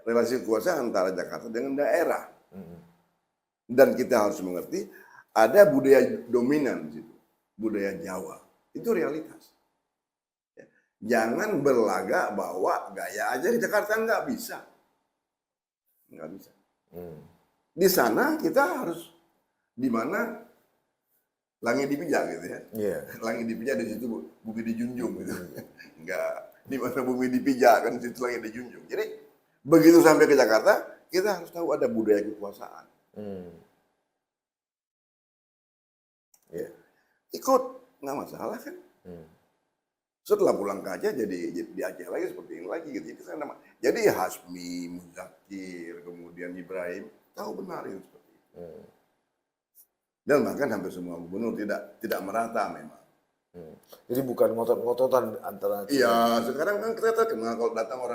relasi kuasa antara Jakarta dengan daerah. Dan kita harus mengerti ada budaya dominan di situ, budaya Jawa. Itu realitas. Jangan berlagak bahwa gaya aja di Jakarta nggak bisa. Nggak bisa. Di sana kita harus di mana langit dipijak gitu ya. Langit dipijak di situ bumi dijunjung gitu. Enggak, di mana bumi dipijak kan di situ langit dijunjung. Jadi begitu sampai ke Jakarta, kita harus tahu ada budaya kekuasaan. Ikut, nggak masalah kan. Setelah pulang ke Aceh jadi di Aceh lagi seperti ini lagi gitu. Jadi Hasmi, Muzakir, kemudian Ibrahim tahu benar itu seperti itu. Dan bahkan hampir semua gubernur tidak merata memang. Jadi bukan ngotot-ngototan antara. Iya, sekarang kan kita terkenal kalau datang orang